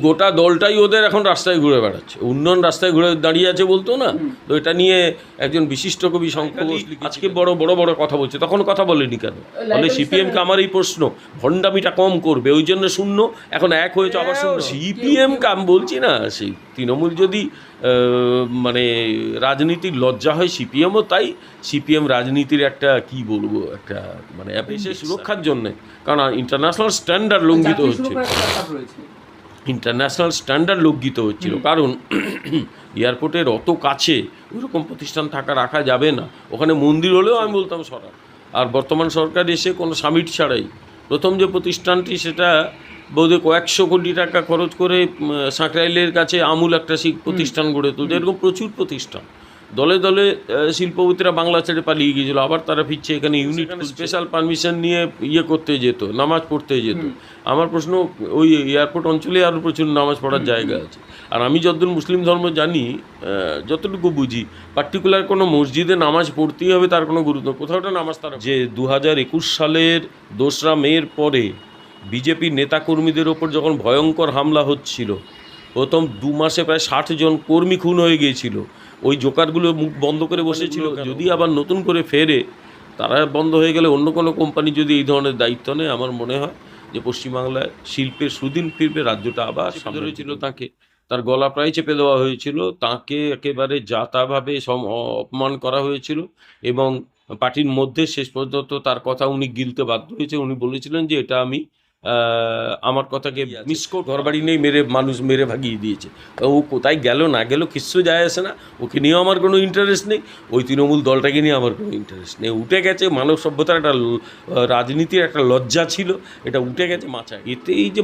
গোটা দলটাই ওদের এখন রাস্তায় ঘুরে বেড়াচ্ছে, উন্নয়ন রাস্তায় ঘুরে দাঁড়িয়ে আছে বলতো না। তো এটা নিয়ে একজন বিশিষ্ট কবি শঙ্খ ঘোষ আজকে বড় বড় বড় কথা বলছে, তখন কথা বলেনি কেন? বলে সিপিএমকে আমার এই প্রশ্ন, ভণ্ডামিটা কম করবে ওই জন্য শূন্য, এখন এক হয়েছে আবার শূন্য। সিপিএমকে আমি বলছি না, সেই তৃণমূল যদি মানে রাজনীতির লজ্জা হয়, সিপিএমও তাই। সিপিএম রাজনীতির একটা কি বলবো, একটা মানে দেশের সুরক্ষার জন্যে, কারণ ইন্টারন্যাশনাল স্ট্যান্ডার্ড লঙ্ঘিত হচ্ছে, ইন্টারন্যাশনাল স্ট্যান্ডার্ড লঙ্ঘিত হচ্ছিল। কারণ এয়ারপোর্টের অত কাছে ওইরকম প্রতিষ্ঠান রাখা যাবে না। ওখানে মন্দির হলেও আমি বলতাম সরা। আর বর্তমান সরকার এসে কোনো সামিট ছাড়াই প্রথম যে প্রতিষ্ঠানটি, সেটা বোধহয় কয়েকশো কোটি টাকা খরচ করে সাঁকরাইলের কাছে আমূল একটা প্রতিষ্ঠান গড়ে তুলছে। এরকম প্রচুর প্রতিষ্ঠান দলে দলে শিল্পপতিরা বাংলা ছেড়ে পালিয়ে গিয়েছিল, আবার তারা ফিরছে এখানে। ইউনিট স্পেশাল পারমিশন নিয়ে করতে যেত, নামাজ পড়তে যেত। আমার প্রশ্ন, ওই এয়ারপোর্ট অঞ্চলে আরও প্রচুর নামাজ পড়ার জায়গা আছে। আর আমি যতদূর মুসলিম ধর্ম জানি, যতটুকু বুঝি, পার্টিকুলার কোনো মসজিদে নামাজ পড়তেই হবে তার কোনো গুরুত্ব, কোথাওটা নামাজ তারা যে 2021 সালের 2রা মের পরে বিজেপির নেতাকর্মীদের ওপর যখন ভয়ঙ্কর হামলা হচ্ছিল, প্রথম 2 মাসে প্রায় 60 জন কর্মী খুন হয়ে গিয়েছিল। ওই জোকারগুলো মুখ বন্ধ করে বসেছিল। যদি আবার নতুন করে ফেরে, তারা বন্ধ হয়ে গেলে অন্য কোনো কোম্পানি যদি এই ধরনের দায়িত্ব নেয়, আমার মনে হয় যে পশ্চিমবাংলায় শিল্পের সুদিন ফিরবে, রাজ্যটা আবার সামনে হয়েছিল। তাকে তার গলা প্রায় চেপে দেওয়া হয়েছিল, তাকে একেবারে যাতাভাবে অপমান করা হয়েছিল, এবং পার্টির মধ্যে শেষ পর্যন্ত তার কথা উনি গিলতে বাধ্য হয়েছে। উনি বলেছিলেন যে এটা আমি আমার কথাকে মিস করে ঘরবাড়ি নেই মানুষ মেরে ভাগিয়ে দিয়েছে। ও কোথায় গেল না গেল কিচ্ছু যায় আসে না, ওকে নিয়েও আমার কোনো ইন্টারেস্ট নেই, ওই তৃণমূল দলটাকে নিয়ে আমার কোনো ইন্টারেস্ট নেই। উঠে গেছে মানব সভ্যতার একটা রাজনীতির একটা লজ্জা ছিল, এটা উঠে গেছে মাচায়। এতে এই যে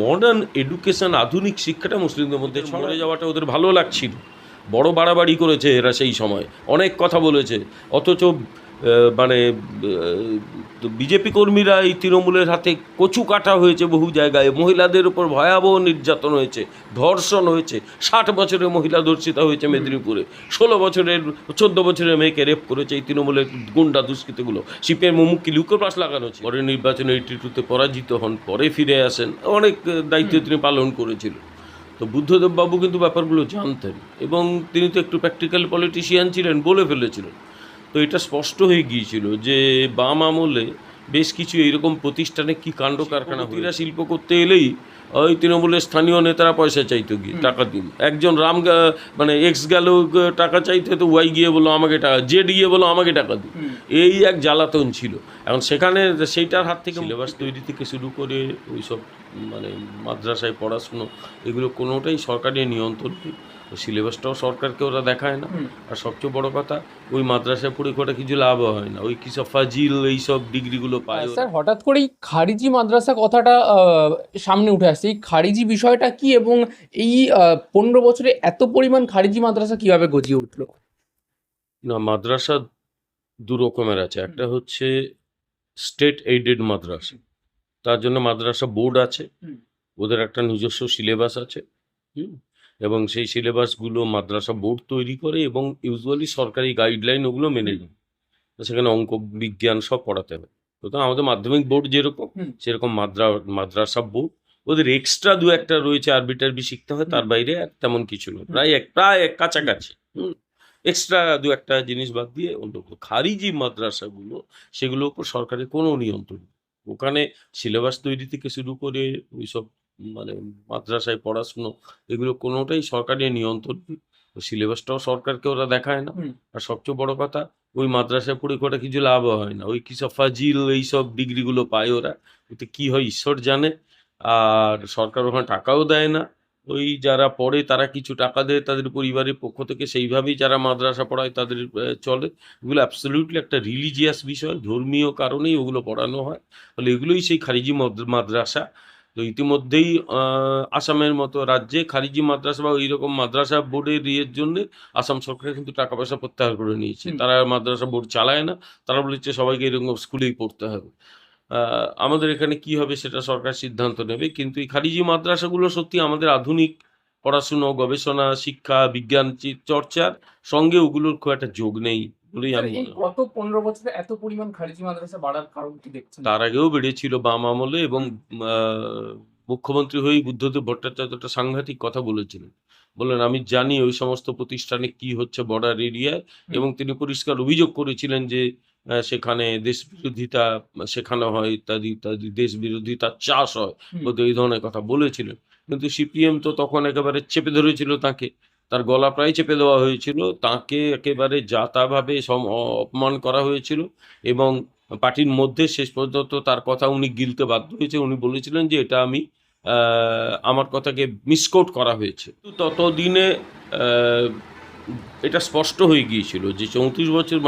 মডার্ন এডুকেশন, আধুনিক শিক্ষাটা মুসলিমদের মধ্যে ছড়ে যাওয়াটা ওদের ভালো লাগছিল। বড় বাড়াবাড়ি করেছে এরা সেই সময়, অনেক কথা বলেছে, অথচ মানে বিজেপি কর্মীরা এই তৃণমূলের হাতে কচু কাটা হয়েছে বহু জায়গায়। মহিলাদের উপর ভয়াবহ নির্যাতন হয়েছে, ধর্ষণ হয়েছে। 60 বছরের মহিলা ধর্ষিতা হয়েছে মেদিনীপুরে। 14 বছরের মেয়েকে রেপ করেছে এই তৃণমূলের গুন্ডা দুষ্কৃতগুলো। সিপিএম মুখকে লুকোপাস লাগানো হচ্ছে। পরে নির্বাচনে 82-তে পরাজিত হন, পরে ফিরে আসেন, অনেক দায়িত্ব তিনি পালন করেছিলেন। তো বুদ্ধদেব বাবু কিন্তু ব্যাপারগুলো জানতেন, এবং তিনি তো একটু প্র্যাকটিক্যাল পলিটিশিয়ান ছিলেন, বলে ফেলেছিলেন। তো এটা স্পষ্ট হয়ে গিয়েছিল যে বাম আমলে বেশ কিছু এইরকম প্রতিষ্ঠানে কি কাণ্ড কারখানা হইরা শিল্প করতে এলেই ওই তৃণমূলের স্থানীয় নেতারা পয়সা চাইতো, গিয়ে টাকা দিন। একজন মানে এক্স গেল টাকা চাইতে, তো ওয়াই গিয়ে বলো আমাকে টাকা, জেড গিয়ে বলো আমাকে টাকা দিন। এই এক জ্বালাতন ছিল। এখন সেখানে সেইটার হাত থেকে সিলেবাস তৈরি থেকে শুরু করে ওইসব মানে মাদ্রাসায় পড়াশুনো, এগুলো কোনোটাই সরকারের নিয়ন্ত্রণ নেই। সিলেবাসটাও সরকারকে ওরা দেখায় না। আর সবচেয়ে বড় কথা, ওই মাদ্রাসায় পড়ে করে কিছু লাভ হয় না, ওই কিসব ফাজিল এইসব ডিগ্রিগুলো পায়। স্যার, হঠাৎ করেই খারিজি মাদ্রাসা কথাটা সামনে উঠে আসছে, এই খারিজি বিষয়টা কি, এবং এই 15 বছরে এত পরিমাণ খারিজি মাদ্রাসা কিভাবে গজিয়ে উঠলো? না, মাদ্রাসা দু রকমের আছে। একটা হচ্ছে স্টেট এইডেড মাদ্রাসা, তার জন্য মাদ্রাসা বোর্ড আছে, ওদের একটা নিজস্ব সিলেবাস আছে, এবং সেই সিলেবাসগুলো মাদ্রাসা বোর্ড তৈরি করে, এবং ইউজুয়ালি সরকারি গাইডলাইন ওগুলো মেনে নেয়। সেখানে অঙ্ক বিজ্ঞান সব পড়াতে হবে। সুতরাং আমাদের মাধ্যমিক বোর্ড যেরকম, সেরকম মাদ্রাসা বোর্ড। ওদের এক্সট্রা 2-একটা রয়েছে, আরবি টারবি শিখতে হয়, তার বাইরে তেমন কিছু নয়, প্রায় কাছাকাছি। এক্সট্রা 2-একটা জিনিস বাদ দিয়ে অন্য খারিজি মাদ্রাসাগুলো, সেগুলোর উপর সরকারের কোনো নিয়ন্ত্রণ নেই। ওখানে সিলেবাস তৈরি থেকে শুরু করে ওইসব মানে মাদ্রাসায় পড়াশুনো, এগুলো কোনোটাই সরকারের নিয়ন্ত্রণ নেই। সিলেবাসটাও সরকারকে ওরা দেখায় না। আর সবচেয়ে বড় কথা, ওই মাদ্রাসায় পড়ে করে কিছু লাভ হয় না, ওই কিসব ফাজিল এইসব ডিগ্রিগুলো পায় ওরা। এতে কি হয় ঈশ্বর জানে। আর সরকার ওখানে টাকাও দেয় না, ওই যারা পড়ে তারা কিছু টাকা দেয় তাদের পরিবারের পক্ষ থেকে, সেইভাবেই যারা মাদ্রাসা পড়ায় তাদের চলে। এগুলো অ্যাবসলিউটলি একটা রিলিজিয়াস বিষয়, ধর্মীয় কারণেই ওগুলো পড়ানো হয়। ফলে এগুলোই সেই খারিজি মাদ্রাসা। তো ইতিমধ্যেই আসামের মতো রাজ্যে খারিজি মাদ্রাসা বা এইরকম মাদ্রাসা বোর্ডের জন্য আসাম সরকার কিন্তু টাকা পয়সা প্রত্যাহার করে নিয়েছে। তারা মাদ্রাসা বোর্ড চালায় না, তারা বলেছে সবাইকে এরকম স্কুলেই পড়তে হবে। আমাদের এখানে কি হবে সেটা সরকার সিদ্ধান্ত নেবে, কিন্তু এই খারিজি মাদ্রাসাগুলো সত্যি আমাদের আধুনিক পড়াশুনো, গবেষণা, শিক্ষা, বিজ্ঞান চর্চার সঙ্গে ওগুলোর খুব একটা যোগ নেই বলেই আমি মনে করি। গত 15 বছরে এত পরিমাণ খারিজি মাদ্রাসা বাড়ার কারণ কি দেখছেন? তার আগেও বেড়েছিল বাম আমলে, এবং মুখ্যমন্ত্রী হয়েই বুদ্ধদেব ভট্টাচার্য একটা সাংঘাতিক কথা বলেছিলেন। বললেন, আমি জানি ওই সমস্ত প্রতিষ্ঠানে কি হচ্ছে বর্ডার এরিয়ায়, এবং তিনি পরিষ্কার অভিযোগ করেছিলেন যে সেখানে দেশবিরোধিতা শেখানো হয়, ইত্যাদি ইত্যাদি, দেশবিরোধিতার চাষ হয়, বোধহয় এই ধরনের কথা বলেছিলেন। কিন্তু সিপিএম তো তখন একেবারে চেপে ধরেছিল তাকে, তার গলা প্রায় চেপে দেওয়া হয়েছিল, তাকে একেবারে যা তাভাবে অপমান করা হয়েছিল, এবং পার্টির মধ্যে শেষ পর্যন্ত তার কথা উনি গিলতে বাধ্য হয়েছে। উনি বলেছিলেন যে এটা আমি আমার কথাকে মিসকোট করা হয়েছে। ততদিনে এটা স্পষ্ট হয়ে গিয়েছিল যে 34 বছর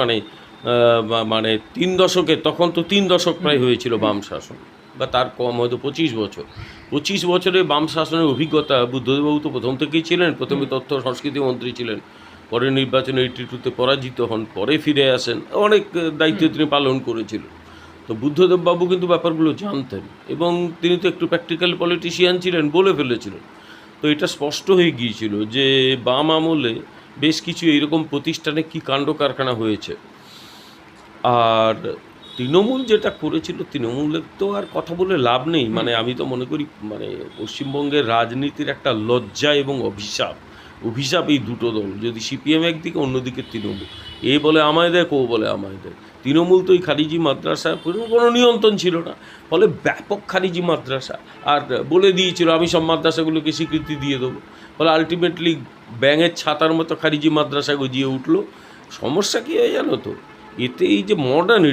মানে 3 দশকে, তখন তো 3 দশক প্রায় হয়েছিল বাম শাসন, বা তার কম হয়তো 25 বছর। 25 বছরে বাম শাসনের অভিজ্ঞতা বুদ্ধদেববাবু তো প্রথম থেকেই ছিলেন। প্রথমে তথ্য সংস্কৃতি মন্ত্রী ছিলেন, পরে নির্বাচনে 82-তে পরাজিত হন, পরে ফিরে আসেন, অনেক দায়িত্ব তিনি পালন করেছিলেন। তো বুদ্ধদেববাবু কিন্তু ব্যাপারগুলো জানতেন, এবং তিনি তো একটু প্র্যাকটিক্যাল পলিটিশিয়ান ছিলেন, বলে ফেলেছিলেন। তো এটা স্পষ্ট হয়ে গিয়েছিল যে বাম আমলে বেশ কিছু এইরকম প্রতিষ্ঠানে কি কাণ্ড কারখানা হয়েছে। আর তৃণমূল যেটা করেছিল, তৃণমূলের তো আর কথা বলে লাভ নেই। মানে আমি তো মনে করি মানে পশ্চিমবঙ্গের রাজনীতির একটা লজ্জা এবং অভিশাপ এই দুটো দল। যদি সিপিএম একদিকে, অন্যদিকে তৃণমূল, এ বলে আমায় দেয়, কেউ বলে আমায় দেয়। তৃণমূল তো এই খারিজি মাদ্রাসা কোনো নিয়ন্ত্রণ ছিল না, ফলে ব্যাপক খারিজি মাদ্রাসা, আর বলে দিয়েছিল আমি সব মাদ্রাসাগুলোকে স্বীকৃতি দিয়ে দেবো। ফলে আলটিমেটলি ব্যাঙের ছাতার মতো খারিজি মাদ্রাসা গজিয়ে উঠলো। সমস্যা কী হয় জানো তো, এতে এই যে মডার্ন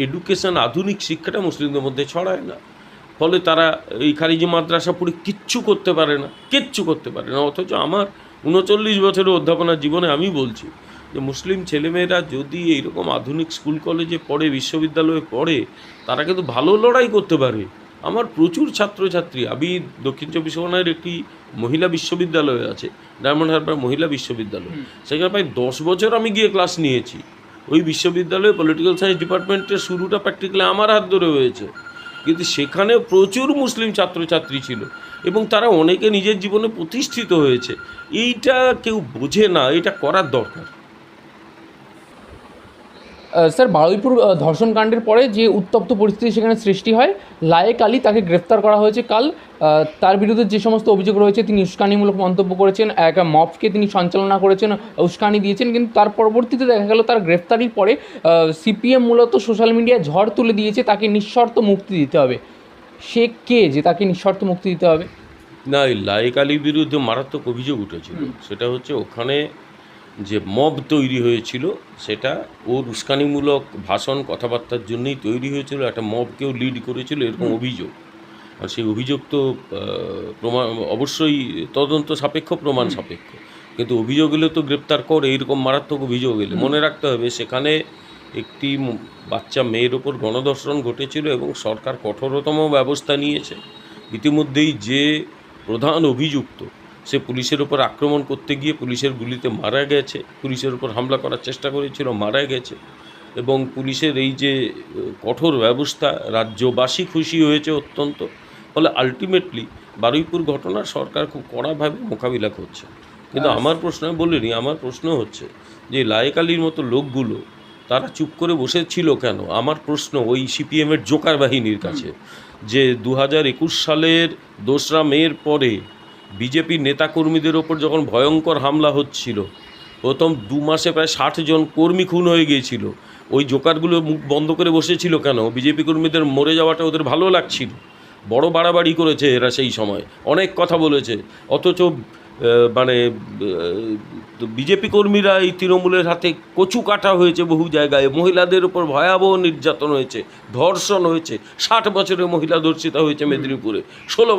এডুকেশন, আধুনিক শিক্ষাটা মুসলিমদের মধ্যে ছড়ায় না। ফলে তারা এই খারিজি মাদ্রাসা পড়ে কিচ্ছু করতে পারে না। অথচ আমার 39 বছরের অধ্যাপনার জীবনে আমি বলছি যে মুসলিম ছেলেমেয়েরা যদি এইরকম আধুনিক স্কুল কলেজে পড়ে, বিশ্ববিদ্যালয়ে পড়ে, তারা কিন্তু ভালো লড়াই করতে পারে। আমার প্রচুর ছাত্রছাত্রী, আমি দক্ষিণ চব্বিশ পরগনার একটি মহিলা বিশ্ববিদ্যালয় আছে, ডায়মন্ড হারবার মহিলা বিশ্ববিদ্যালয়, সেখানে প্রায় 10 বছর আমি গিয়ে ক্লাস নিয়েছি। ওই বিশ্ববিদ্যালয়ে পলিটিক্যাল সায়েন্স ডিপার্টমেন্টের শুরুটা প্র্যাকটিক্যালি আমার হাত ধরে হয়েছে, কিন্তু সেখানে প্রচুর মুসলিম ছাত্রছাত্রী ছিল, এবং তারা অনেকে নিজের জীবনে প্রতিষ্ঠিত হয়েছে। এইটা কেউ বোঝে না, এটা করার দরকার। স্যার, বারুইপুর ধর্ষণ কাণ্ডের পরে যে উত্তপ্ত পরিস্থিতি সেখানে সৃষ্টি হয়, লায়েক আলী তাকে গ্রেফতার করা হয়েছে কাল। তার বিরুদ্ধে যে সমস্ত অভিযোগ রয়েছে, তিনি উস্কানিমূলক মন্তব্য করেছেন, এক মবকে তিনি সঞ্চালনা করেছেন, উস্কানি দিয়েছেন, কিন্তু তার পরবর্তীতে দেখা গেল তার গ্রেফতারির পরে সিপিএম মূলত সোশ্যাল মিডিয়ায় ঝড় তুলে দিয়েছে তাকে নিঃশর্ত মুক্তি দিতে হবে। সে কে যে তাকে নিঃশর্ত মুক্তি দিতে হবে? না, এই লায়েক আলীর বিরুদ্ধে মারাত্মক অভিযোগ উঠেছিল। সেটা হচ্ছে ওখানে যে মব তৈরি হয়েছিল, সেটা ওর উস্কানিমূলক ভাষণ, কথাবার্তার জন্যই তৈরি হয়েছিল। একটা মবকেও লিড করেছিল, এরকম অভিযোগ। আর সেই অভিযোগ তো প্রমাণ অবশ্যই তদন্ত সাপেক্ষ, প্রমাণ সাপেক্ষ, কিন্তু অভিযোগ এলে তো গ্রেপ্তার করে। এইরকম মারাত্মক অভিযোগ এলে মনে রাখতে হবে সেখানে একটি বাচ্চা মেয়ের ওপর গণধর্ষণ ঘটেছিল, এবং সরকার কঠোরতম ব্যবস্থা নিয়েছে। ইতিমধ্যেই যে প্রধান অভিযুক্ত, সে পুলিশের ওপর আক্রমণ করতে গিয়ে পুলিশের গুলিতে মারা গেছে, পুলিশের ওপর হামলা করার চেষ্টা করেছিল, মারা গেছে। এবং পুলিশের এই যে কঠোর ব্যবস্থা, রাজ্যবাসী খুশি হয়েছে অত্যন্ত। ফলে আলটিমেটলি বারুইপুর ঘটনার সরকার খুব কড়াভাবে মোকাবিলা করছে। কিন্তু আমার প্রশ্ন, আমি বলিনি, আমার প্রশ্ন হচ্ছে যে লায়েক আলীর মতো লোকগুলো তারা চুপ করে বসেছিল কেন? আমার প্রশ্ন ওই সিপিএমের জোকার বাহিনীর কাছে, যে 2021 সালের 2রা মের পরে বিজেপির নেতাকর্মীদের ওপর যখন ভয়ঙ্কর হামলা হচ্ছিল, প্রথম 2 মাসে প্রায় 60 জন কর্মী খুন হয়ে গিয়েছিল, ওই জোকারগুলো মুখ বন্ধ করে বসেছিল কেন? বিজেপি কর্মীদের মরে যাওয়াটা ওদের ভালো লাগছিল। বড় বাড়াবাড়ি করেছে এরা, সেই সময় অনেক কথা বলেছে, অথচ বিজেপি কর্মীরা এই তৃণমূলের হাতে কচু কাটা হয়েছে বহু জায়গায়, মহিলাদের উপর ভয়াবহ নির্যাতন হয়েছে, ধর্ষণ হয়েছে। 60 বছরের মহিলা ধর্ষিতা হয়েছে মেদিনীপুরে, 14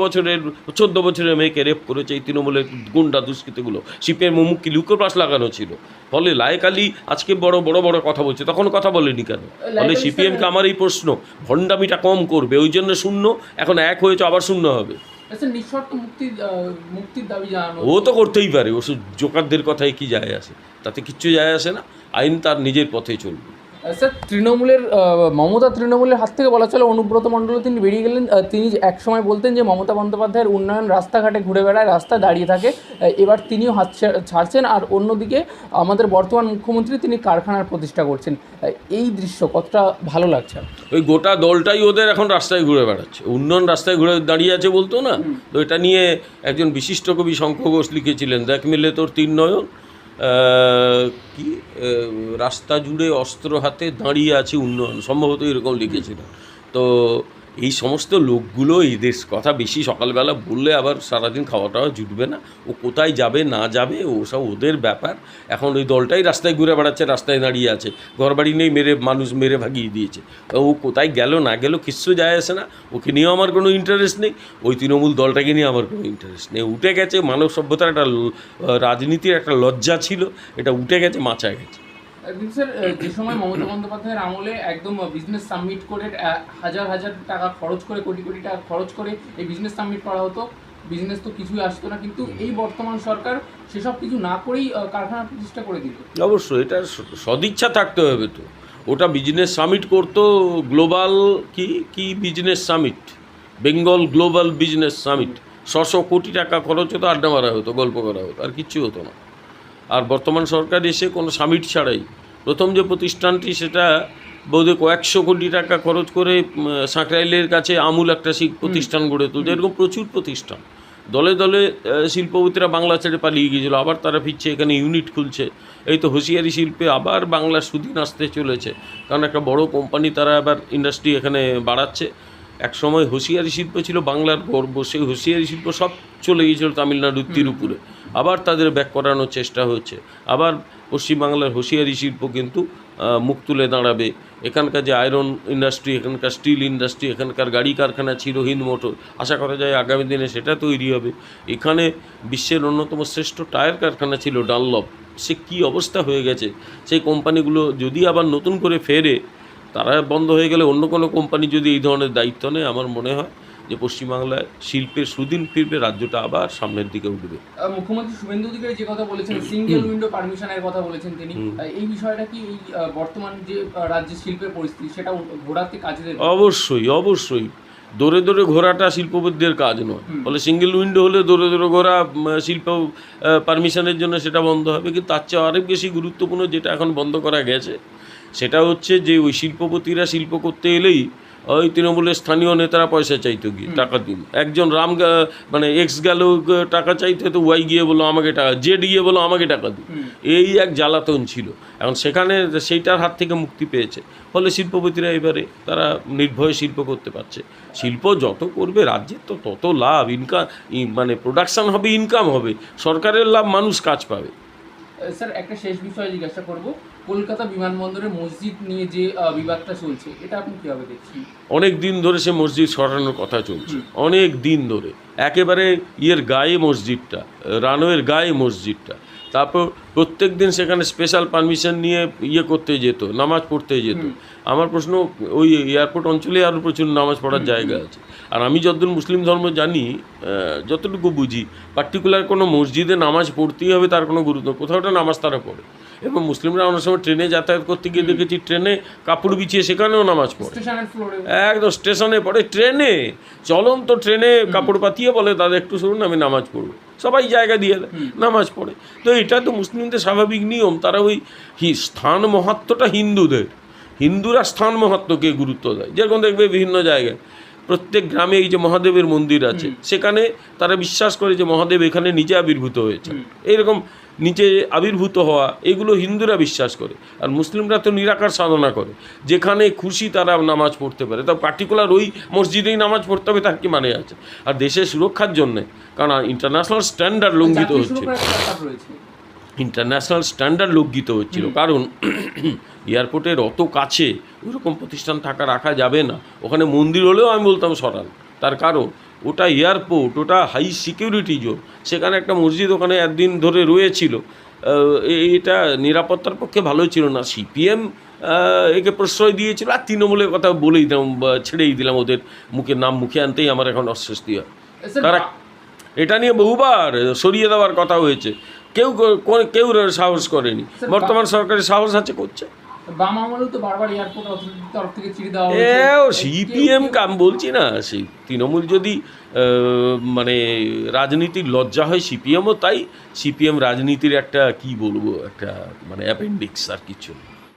বছরের মেয়েকে রেপ করেছে এই তৃণমূলের গুন্ডা দুষ্কৃতীগুলো। সিপিএম মুখে লুকোপাস লাগানো ছিল। ফলে লায়েক আলী আজকে বড় বড় কথা বলছে, তখন কথা বলেনি কেন? ফলে সিপিএমকে আমার এই প্রশ্ন, ভণ্ডামিটা কম করবে, ওই জন্য শূন্য, এখন এক হয়েছে আবার শূন্য হবে। মুক্তির দাবি জানানো ও তো করতেই পারে, ওসব জোকারদের কথায় কি যায় আসে? তাতে কিচ্ছু যায় আসে না, আইন তার নিজের পথে চলবে। স্যার মমতা তৃণমূলের হাত থেকে বলা চলে অনুব্রত মণ্ডল তিনি বেরিয়ে গেলেন। তিনি এক সময় বলতেন যে মমতা বন্দ্যোপাধ্যায়ের উন্নয়ন রাস্তাঘাটে ঘুরে বেড়ায়, রাস্তায় দাঁড়িয়ে থাকে, এবার তিনিও হাত ছাড়ছেন। আর অন্যদিকে আমাদের বর্তমান মুখ্যমন্ত্রী তিনি কারখানার প্রতিষ্ঠা করছেন। এই দৃশ্য কতটা ভালো লাগছে? ওই গোটা দলটাই ওদের এখন রাস্তায় ঘুরে বেড়াচ্ছে, উন্নয়ন রাস্তায় ঘুরে দাঁড়িয়ে আছে বলতো না? তো এটা নিয়ে একজন বিশিষ্ট কবি শঙ্খ ঘোষ লিখেছিলেন, দেখ মিলে তোর তিন নয়ন, কি রাস্তা জুড়ে অস্ত্র হাতে দাঁড়িয়ে আছে উন্নয়ন, সম্ভবত এরকম লিখেছিলেন। তো এই সমস্ত লোকগুলো এদের কথা বেশি সকালবেলা বললে আবার সারাদিন খাওয়া টাওয়া জুটবে না। ও কোথায় যাবে না যাবে ওসব ওদের ব্যাপার। এখন ওই দলটাই রাস্তায় ঘুরে বেড়াচ্ছে, রাস্তায় দাঁড়িয়ে আছে, ঘরবাড়ি নেই, মানুষ মেরে ভাগিয়ে দিয়েছে। ও কোথায় গেল না গেল কিচ্ছু যায় আসে না, ওকে নিয়েও আমার কোনো ইন্টারেস্ট নেই, ওই তৃণমূল দলটাকে নিয়ে আমার কোনো ইন্টারেস্ট নেই। উঠে গেছে মানব সভ্যতার একটা রাজনীতির একটা লজ্জা ছিল, এটা উঠে গেছে, মাচায় গেছে। স্যার, যে সময় মমতা বন্দ্যোপাধ্যায়ের আমলে একদম বিজনেস সাবমিট করে হাজার হাজার টাকা খরচ করে, কোটি কোটি টাকা খরচ করে এই বিজনেস সাবমিট করা হতো, বিজনেস তো কিছুই আসতো না, কিন্তু এই বর্তমান সরকার সেসব কিছু না করেই কারখানা প্রতিষ্ঠা করে দিল। অবশ্যই এটা সদিচ্ছা থাকতে হবে। তো ওটা বিজনেস সামিট করতো, গ্লোবাল কি business summit, Bengal global business summit, 600 কোটি টাকা খরচ হতো, আড্ডা মারা হতো, গল্প করা হতো, আর কিচ্ছু হতো না। আর বর্তমান সরকার এসে কোনো সামিট ছাড়াই প্রথম যে প্রতিষ্ঠানটি সেটা বোধহয় কয়েকশো কোটি টাকা খরচ করে সাঁকরাইলের কাছে আমূল একটা প্রতিষ্ঠান গড়ে তুলছে। এরকম প্রচুর প্রতিষ্ঠান দলে দলে শিল্পপতিরা বাংলা ছেড়ে পালিয়ে গিয়েছিলো, আবার তারা ফিরছে, এখানে ইউনিট খুলছে। এই তো হুঁশিয়ারি শিল্পে আবার বাংলার সুদিন আসতে চলেছে, কারণ একটা বড় কোম্পানি তারা আবার ইন্ডাস্ট্রি এখানে বাড়াচ্ছে। এক সময় হুঁশিয়ারি শিল্প ছিল বাংলার গর্ব, সেই হুঁশিয়ারি শিল্প সব চলে গিয়েছিল তামিলনাড়ুর তিরুপুরে, আবার তাদের ব্যাক করানোর চেষ্টা হচ্ছে। আবার পশ্চিমবাংলার হুঁশিয়ারি শিল্প কিন্তু মুখ তুলে দাঁড়াবে। এখানকার যে আয়রন ইন্ডাস্ট্রি, এখানকার স্টিল ইন্ডাস্ট্রি, এখানকার গাড়ি কারখানা ছিল হিন্দ মোটর, আশা করা যায় আগামী দিনে সেটা তৈরি হবে। এখানে বিশ্বের অন্যতম শ্রেষ্ঠ টায়ার কারখানা ছিল ডানলপ, সে কী অবস্থা হয়ে গেছে। সেই কোম্পানিগুলো যদি আবার নতুন করে ফেরে, তারা বন্ধ হয়ে গেলে অন্য কোনো কোম্পানি যদি এই ধরনের দায়িত্ব নেয়, আমার মনে হয় যে পশ্চিমবাংলায় শিল্পের সুদিন ফিরবে, রাজ্যটা আবার সামনের দিকে উঠবে। মুখ্যমন্ত্রী শুভেন্দু অধিকারী যে কথা বলেছেন, সিঙ্গেল উইন্ডো পারমিশনের কথা বলেছেন তিনি, এই বিষয়টা কি এই বর্তমান যে রাজ্যের শিল্পের পরিস্থিতি সেটা ঘোরাতে কাজে দেবে? অবশ্যই অবশ্যই, দৌড়ে দৌড়ে ঘোরাটা শিল্পপতিদের কাজ নয়। ফলে সিঙ্গেল উইন্ডো হলে দৌড়ে দৌড়ে ঘোরা শিল্প পারমিশনের জন্য সেটা বন্ধ হবে। কিন্তু তার চেয়ে আরেক বেশি গুরুত্বপূর্ণ যেটা এখন বন্ধ করা গেছে, সেটা হচ্ছে যে ওই শিল্পপতিরা শিল্প করতে এলেই ওই তৃণমূলের স্থানীয় নেতারা পয়সা চাইতো, গিয়ে টাকা দিন। একজন মানে এক্স গেল টাকা চাইতে, তো ওয়াই গিয়ে বলো আমাকে টাকা, জেড গিয়ে বলো আমাকে টাকা দিন। এই এক জ্বালাতন ছিল, এখন সেখানে সেইটার হাত থেকে মুক্তি পেয়েছে। ফলে শিল্পপতিরা এবারে তারা নির্ভয়ে শিল্প করতে পারছে। শিল্প যত করবে রাজ্যের তো তত লাভ, ইনকাম, মানে প্রোডাকশান হবে, ইনকাম হবে, সরকারের লাভ, মানুষ কাজ পাবে। স্যার, একটা শেষ বিষয় জিজ্ঞাসা করব, কলকাতা বিমানবন্দরের মসজিদ নিয়ে যে বিবাদটা চলছে, এটা আপনি কীভাবে দেখছেন? অনেক দিন ধরে সে মসজিদ সরানোর কথা চলছে, অনেক দিন ধরে, একেবারে গায়ে মসজিদটা, রানওয়ের গায়ে মসজিদটা। তারপর প্রত্যেক দিন সেখানে স্পেশাল পারমিশন নিয়ে করতে যেত, নামাজ পড়তে যেত। আমার প্রশ্ন, ওই এয়ারপোর্ট অঞ্চলে আরও প্রচুর নামাজ পড়ার জায়গা আছে। আর আমি যতদূর মুসলিম ধর্ম জানি, যতটুকু বুঝি, পার্টিকুলার কোনো মসজিদে নামাজ পড়তেই হবে তার কোনো গুরুত্ব, কোথাওটা নামাজ তারা পড়ে। এবং মুসলিমরা অনেক সময় ট্রেনে যাতায়াত করতে গিয়ে দেখেছি, ট্রেনে কাপড় বিছিয়ে সেখানেও নামাজ পড়ে, একদম স্টেশনে পড়ে, ট্রেনে চলন্ত ট্রেনে কাপড় পাতিয়ে বলে দাদা একটু শুনুন আমি নামাজ পড়বো, সবাই জায়গা দিয়ে দেয়, নামাজ পড়ে। তো এটা তো মুসলিমদের স্বাভাবিক নিয়ম। তারা ওই স্থান মহাত্মটা হিন্দুরা স্থান মহাত্মকে গুরুত্ব দেয়। যেরকম দেখবে বিভিন্ন জায়গায় প্রত্যেক গ্রামে এই যে মহাদেবের মন্দির আছে, সেখানে তারা বিশ্বাস করে যে মহাদেব এখানে নিচে আবির্ভূত হয়েছে, এইরকম নিচে আবির্ভূত হওয়া, এগুলো হিন্দুরা বিশ্বাস করে। আর মুসলিমরা তো নিরাকার সাধনা করে, যেখানে খুশি তারা নামাজ পড়তে পারে। তা পার্টিকুলার ওই মসজিদেই নামাজ পড়তে হবে তার কি মানে আছে? আর দেশের সুরক্ষার জন্যে, কারণ ইন্টারন্যাশনাল স্ট্যান্ডার্ড লঙ্ঘিত হচ্ছে, ইন্টারন্যাশনাল স্ট্যান্ডার্ড লঙ্ঘিত হচ্ছিল। কারণ এয়ারপোর্টের অত কাছে ওইরকম প্রতিষ্ঠান রাখা যাবে না। ওখানে মন্দির হলেও আমি বলতাম সরান, তার কারণ ওটা এয়ারপোর্ট, ওটা হাই সিকিউরিটি জোন, সেখানে একটা মসজিদ ওখানে একদিন ধরে রয়েছিল, এটা নিরাপত্তার পক্ষে ভালোই ছিল না। সিপিএম একে প্রশ্রয় দিয়েছিল, আর তৃণমূলের কথা বলেই দিলাম, ছেড়েই দিলাম, ওদের নাম মুখে আনতেই আমার এখন অস্বস্তি হয়। তারা এটা নিয়ে বহুবার সরিয়ে দেওয়ার কথা হয়েছে, কেউ সাহস করেনি। বর্তমান সরকারের সাহস আছে, করছে। বাম আমলেও তো বারবার এয়ারপোর্ট অথরিটির তরফ থেকে চিঠি দেওয়া সিপিএম আমি বলছি না, সেই তৃণমূল যদি মানে রাজনীতির লজ্জা হয়, সিপিএমও তাই। সিপিএম রাজনীতির একটা কি বলবো, একটা মানে অ্যাপেন্ডিক্স, আর কিছু না।